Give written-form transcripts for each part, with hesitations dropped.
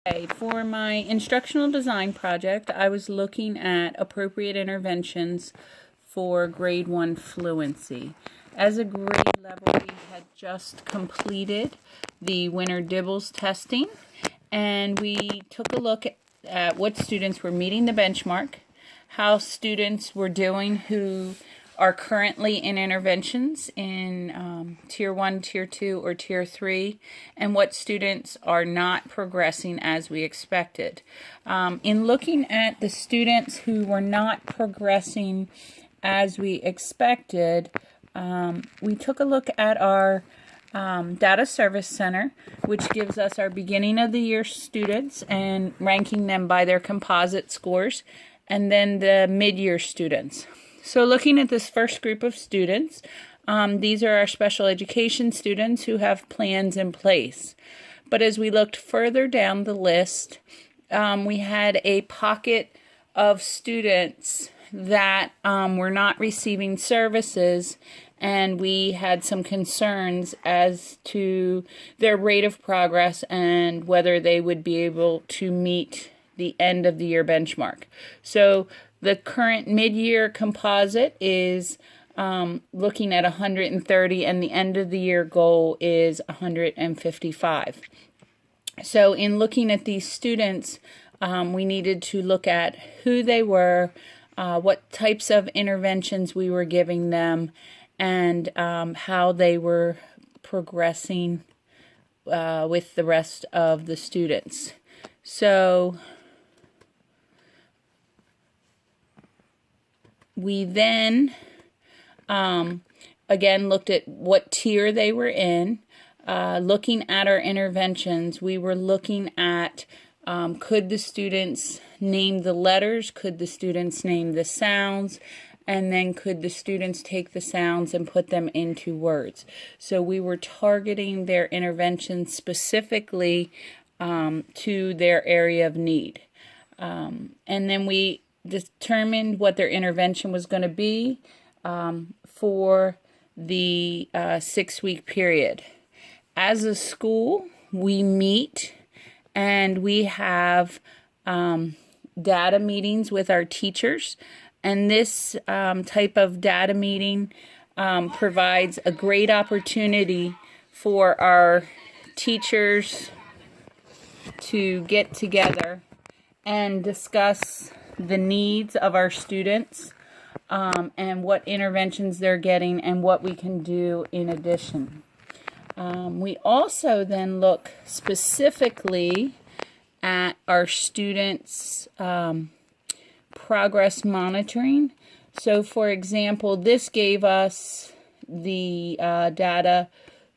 Okay, for my instructional design project, I was looking at appropriate interventions for grade 1 fluency. As a grade level, we had just completed the winter DIBELS testing, and we took a look at what students were meeting the benchmark, how students were doing who are currently in interventions in Tier 1, Tier 2, or Tier 3, and what students are not progressing as we expected. In looking at the students who were not progressing as we expected, we took a look at our Data Service Center, which gives us our beginning of the year students and ranking them by their composite scores, and then the mid-year students. So looking at this first group of students, these are our special education students who have plans in place. But as we looked further down the list, we had a pocket of students that were not receiving services, and we had some concerns as to their rate of progress and whether they would be able to meet the end of the year benchmark. So the current mid-year composite is looking at 130, and the end of the year goal is 155. So in looking at these students, we needed to look at who they were, what types of interventions we were giving them, and how they were progressing with the rest of the students. So we then, again, looked at what tier they were in. Looking at our interventions, we were looking at could the students name the letters, could the students name the sounds, and then could the students take the sounds and put them into words. So we were targeting their interventions specifically to their area of need. And then we determined what their intervention was going to be for the 6-week period. As a school, we meet and we have data meetings with our teachers, and this type of data meeting provides a great opportunity for our teachers to get together and discuss the needs of our students and what interventions they're getting and what we can do in addition. We also then look specifically at our students' progress monitoring. So for example, this gave us the data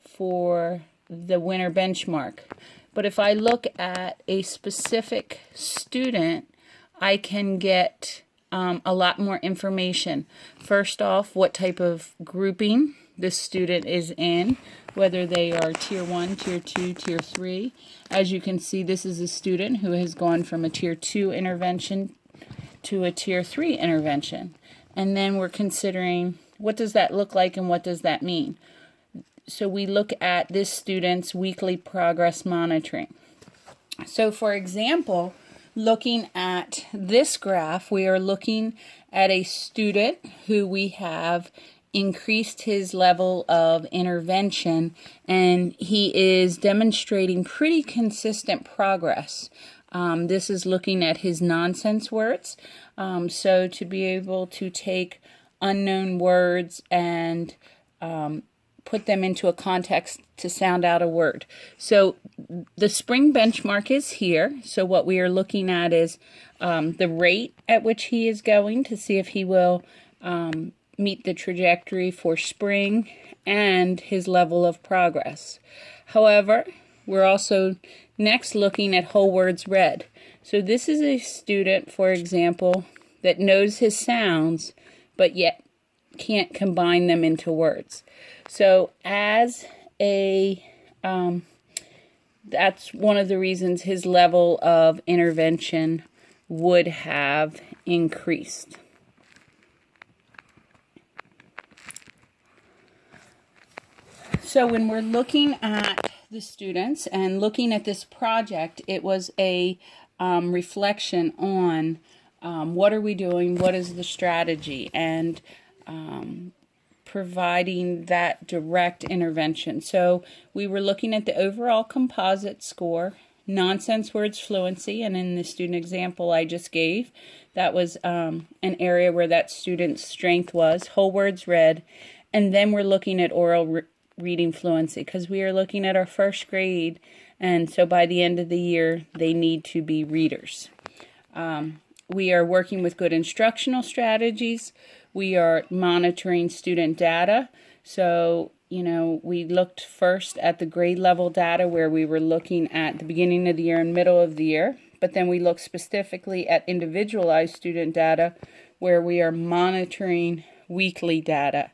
for the winter benchmark. But if I look at a specific student, I can get a lot more information. First off, what type of grouping the student is in, whether they are Tier 1, Tier 2, Tier 3. As you can see, this is a student who has gone from a Tier 2 intervention to a Tier 3 intervention. And then we're considering what does that look like and what does that mean. So we look at this student's weekly progress monitoring. So for example, looking at this graph, we are looking at a student who we have increased his level of intervention, and he is demonstrating pretty consistent progress. This is looking at his nonsense words. So to be able to take unknown words and put them into a context to sound out a word. So the spring benchmark is here. So what we are looking at is the rate at which he is going to see if he will meet the trajectory for spring and his level of progress. However, we're also next looking at whole words read. So this is a student, for example, that knows his sounds, but yet can't combine them into words. So as a, that's one of the reasons his level of intervention would have increased. So when we're looking at the students, and looking at this project, it was a reflection on what are we doing, what is the strategy, and providing that direct intervention. So we were looking at the overall composite score, nonsense words fluency, and in the student example I just gave, that was an area where that student's strength was, whole words read, and then we're looking at oral reading fluency because we are looking at our first grade, and so by the end of the year they need to be readers. We are working with good instructional strategies. We are monitoring student data. So, we looked first at the grade level data where we were looking at the beginning of the year and middle of the year, but then we looked specifically at individualized student data where we are monitoring weekly data.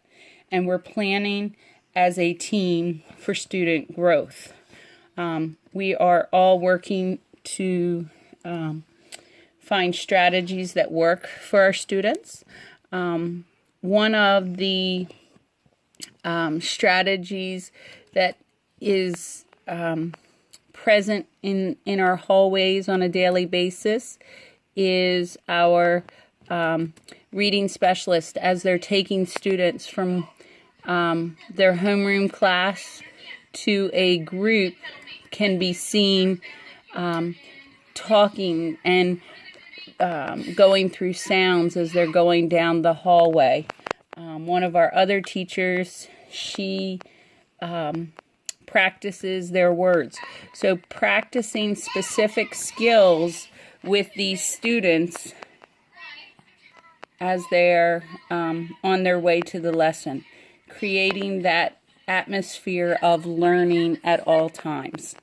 And we're planning as a team for student growth. We are all working to find strategies that work for our students. One of the strategies that is present in our hallways on a daily basis is our reading specialist, as they're taking students from their homeroom class to a group, can be seen talking and going through sounds as they're going down the hallway. One of our other teachers, she practices their words. So practicing specific skills with these students as they're on their way to the lesson, creating that atmosphere of learning at all times.